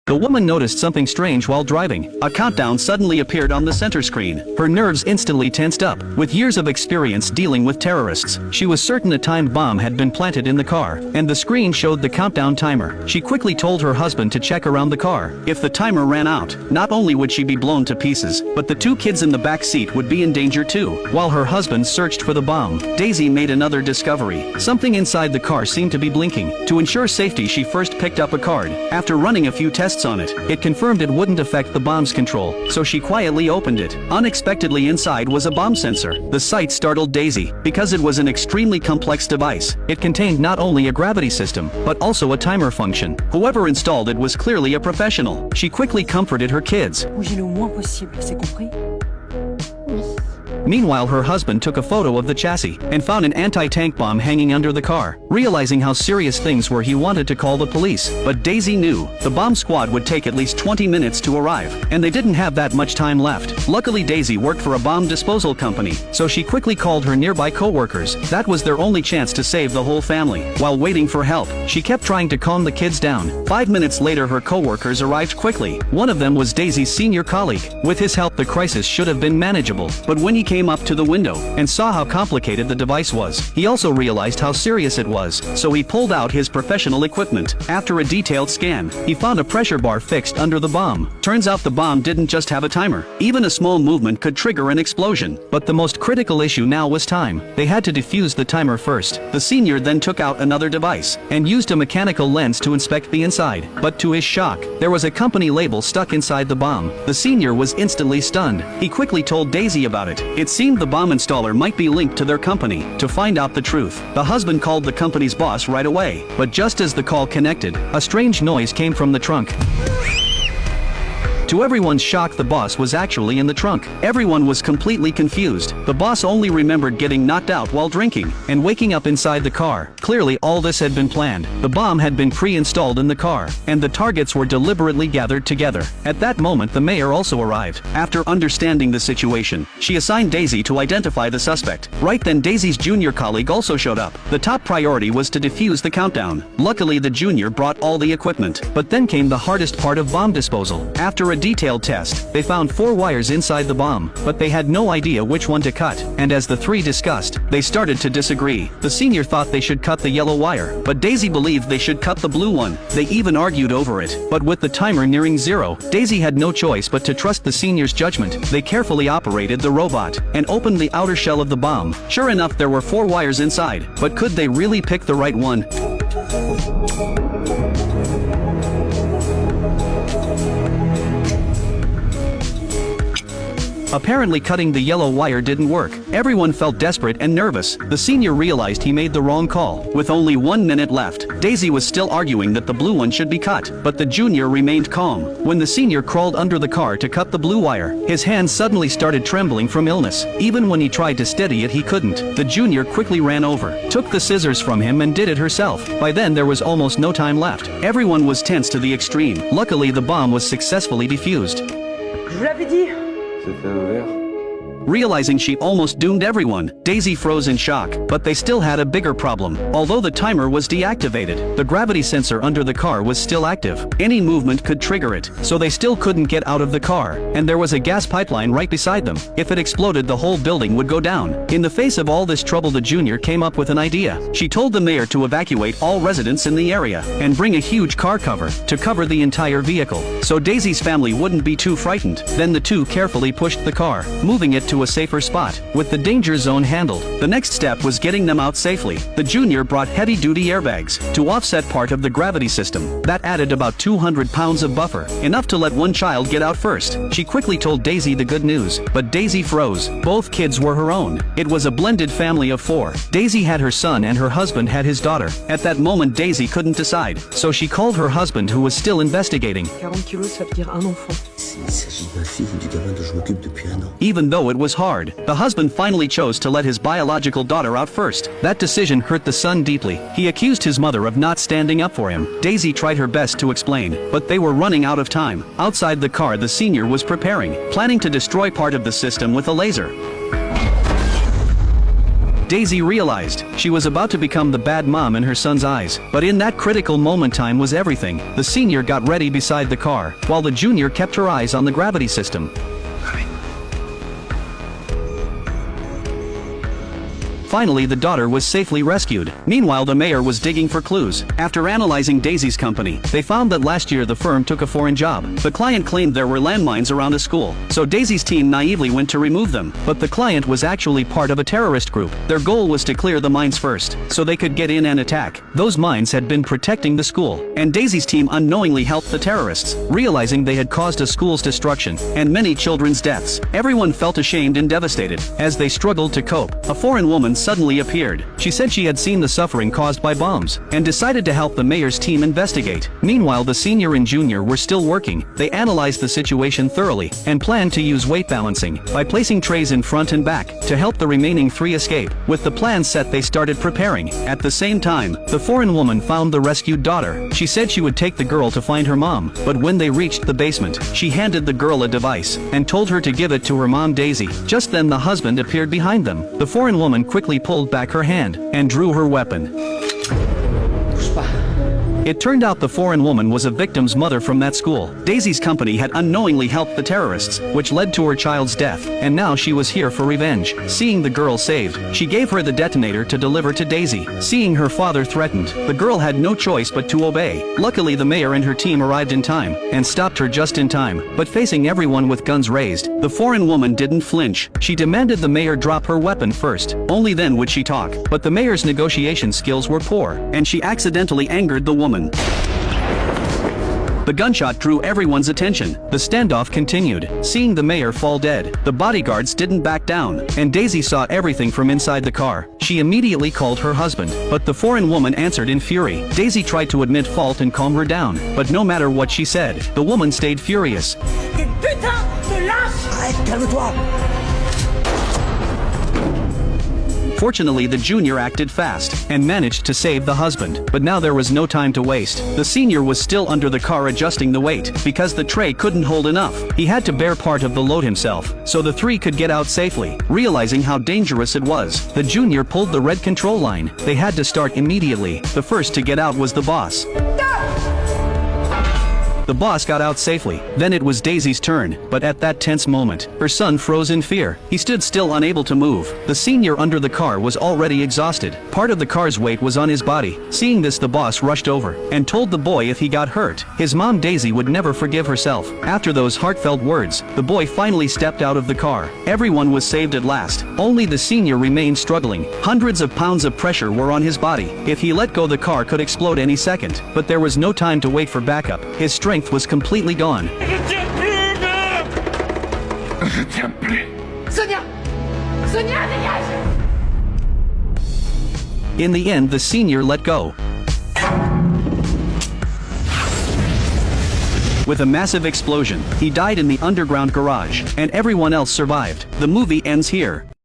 The woman noticed something strange while driving. A countdown suddenly appeared on the center screen. Her nerves instantly tensed up. With years of experience dealing with terrorists, she was certain a timed bomb had been planted in the car, and the screen showed the countdown timer. She quickly told her husband to check around the car. If the timer ran out, not only would she be blown to pieces, but the two kids in the back seat would be in danger too. While her husband searched for the bomb, Daisy made another discovery. Something inside the car seemed to be blinking. To ensure safety, she first picked up a card. After running a few tests on it, it confirmed it wouldn't affect the bomb's control, so she quietly opened it. Unexpectedly, inside was a bomb sensor. The sight startled Daisy, because it was an extremely complex device. It contained not only a gravity system, but also a timer function. Whoever installed it was clearly a professional. She quickly comforted her kids. Bougez le moins possible, c'est compris? Meanwhile, her husband took a photo of the chassis and found an anti-tank bomb hanging under the car. Realizing how serious things were, he wanted to call the police, but Daisy knew the bomb squad would take at least 20 minutes to arrive, and they didn't have that much time left. Luckily, Daisy worked for a bomb disposal company, so she quickly called her nearby co-workers. That was their only chance to save the whole family. While waiting for help, she kept trying to calm the kids down. 5 minutes later, her co-workers arrived quickly. One of them was Daisy's senior colleague. With his help, the crisis should have been manageable, but when he came up to the window and saw how complicated the device was, he also realized how serious it was, so he pulled out his professional equipment. After a detailed scan, he found a pressure bar fixed under the bomb. Turns out the bomb didn't just have a timer. Even a small movement could trigger an explosion. But the most critical issue now was time. They had to defuse the timer first. The senior then took out another device and used a mechanical lens to inspect the inside. But to his shock, there was a company label stuck inside the bomb. The senior was instantly stunned. He quickly told Daisy about it. It seemed the bomb installer might be linked to their company. To find out the truth, the husband called the company's boss right away. But just as the call connected, a strange noise came from the trunk. To everyone's shock, the boss was actually in the trunk. Everyone was completely confused. The boss only remembered getting knocked out while drinking and waking up inside the car. Clearly, all this had been planned. The bomb had been pre-installed in the car, and the targets were deliberately gathered together. At that moment, the mayor also arrived. After understanding the situation, she assigned Daisy to identify the suspect. Right then, Daisy's junior colleague also showed up. The top priority was to defuse the countdown. Luckily, the junior brought all the equipment. But then came the hardest part of bomb disposal. After a detailed test, they found 4 wires inside the bomb, but they had no idea which one to cut, and as the three discussed, they started to disagree. The senior thought they should cut the yellow wire, but Daisy believed they should cut the blue one. They even argued over it, but with the timer nearing 0, Daisy had no choice but to trust the senior's judgment. They carefully operated the robot and opened the outer shell of the bomb. Sure enough, there were 4 wires inside, but could they really pick the right one? Apparently, cutting the yellow wire didn't work. Everyone felt desperate and nervous. The senior realized he made the wrong call. With only 1 minute left, Daisy was still arguing that the blue one should be cut, but the junior remained calm. When the senior crawled under the car to cut the blue wire, his hands suddenly started trembling from illness. Even when he tried to steady it, he couldn't. The junior quickly ran over, took the scissors from him and did it herself. By then, there was almost no time left. Everyone was tense to the extreme. Luckily, the bomb was successfully defused. Je vous l'avais dit. C'était un verre. Realizing she almost doomed everyone, Daisy froze in shock, but they still had a bigger problem. Although the timer was deactivated, the gravity sensor under the car was still active. Any movement could trigger it, so they still couldn't get out of the car, and there was a gas pipeline right beside them. If it exploded, the whole building would go down. In the face of all this trouble, the junior came up with an idea. She told the mayor to evacuate all residents in the area and bring a huge car cover to cover the entire vehicle, so Daisy's family wouldn't be too frightened. Then the two carefully pushed the car, moving it to a safer spot. With the danger zone handled, the next step was getting them out safely. The junior brought heavy-duty airbags to offset part of the gravity system. That added about 200 pounds of buffer, enough to let one child get out first. She quickly told Daisy the good news, but Daisy froze. Both kids were her own. It was a blended family of 4. Daisy had her son and her husband had his daughter. At that moment, Daisy couldn't decide, so she called her husband, who was still investigating. 40 kilos, ça veut dire un enfant. Il s'agit d'un fils du gamin dont je m'occupe depuis un an. Even though it was hard, the husband finally chose to let his biological daughter out first. That decision hurt the son deeply. He accused his mother of not standing up for him. Daisy tried her best to explain, but they were running out of time. Outside the car, the senior was preparing, planning to destroy part of the system with a laser. Daisy realized she was about to become the bad mom in her son's eyes. But in that critical moment, time was everything. The senior got ready beside the car, while the junior kept her eyes on the gravity system. Finally, the daughter was safely rescued. Meanwhile, the mayor was digging for clues. After analyzing Daisy's company, they found that last year the firm took a foreign job. The client claimed there were landmines around a school, so Daisy's team naively went to remove them. But the client was actually part of a terrorist group. Their goal was to clear the mines first, so they could get in and attack. Those mines had been protecting the school, and Daisy's team unknowingly helped the terrorists, realizing they had caused a school's destruction and many children's deaths. Everyone felt ashamed and devastated. As they struggled to cope, a foreign woman suddenly appeared. She said she had seen the suffering caused by bombs, and decided to help the mayor's team investigate. Meanwhile, the senior and junior were still working. They analyzed the situation thoroughly, and planned to use weight balancing, by placing trays in front and back, to help the remaining three escape. With the plan set, they started preparing. At the same time, the foreign woman found the rescued daughter. She said she would take the girl to find her mom, but when they reached the basement, she handed the girl a device, and told her to give it to her mom Daisy. Just then the husband appeared behind them. The foreign woman quickly pulled back her hand, and drew her weapon. It turned out the foreign woman was a victim's mother from that school. Daisy's company had unknowingly helped the terrorists, which led to her child's death, and now she was here for revenge. Seeing the girl saved, she gave her the detonator to deliver to Daisy. Seeing her father threatened, the girl had no choice but to obey. Luckily, the mayor and her team arrived in time, and stopped her just in time. But facing everyone with guns raised, the foreign woman didn't flinch. She demanded the mayor drop her weapon first. Only then would she talk. But the mayor's negotiation skills were poor, and she accidentally angered the woman. The gunshot drew everyone's attention. The standoff continued. Seeing the mayor fall dead, the bodyguards didn't back down, and Daisy saw everything from inside the car. She immediately called her husband, but the foreign woman answered in fury. Daisy tried to admit fault and calm her down, but no matter what she said, the woman stayed furious. Putain de lâche! Arrête, calme-toi! Fortunately, the junior acted fast, and managed to save the husband. But now there was no time to waste. The senior was still under the car adjusting the weight, because the tray couldn't hold enough. He had to bear part of the load himself, so the three could get out safely. Realizing how dangerous it was, the junior pulled the red control line. They had to start immediately. The first to get out was the boss. The boss got out safely. Then it was Daisy's turn, but at that tense moment, her son froze in fear. He stood still, unable to move. The senior under the car was already exhausted. Part of the car's weight was on his body. Seeing this, the boss rushed over, and told the boy if he got hurt, his mom Daisy would never forgive herself. After those heartfelt words, the boy finally stepped out of the car. Everyone was saved at last. Only the senior remained struggling. Hundreds of pounds of pressure were on his body. If he let go, the car could explode any second. But there was no time to wait for backup. His strength was completely gone. Je tiens plus. Sonia! Sonia, dégage! In the end, the senior let go. With a massive explosion, he died in the underground garage, and everyone else survived. The movie ends here.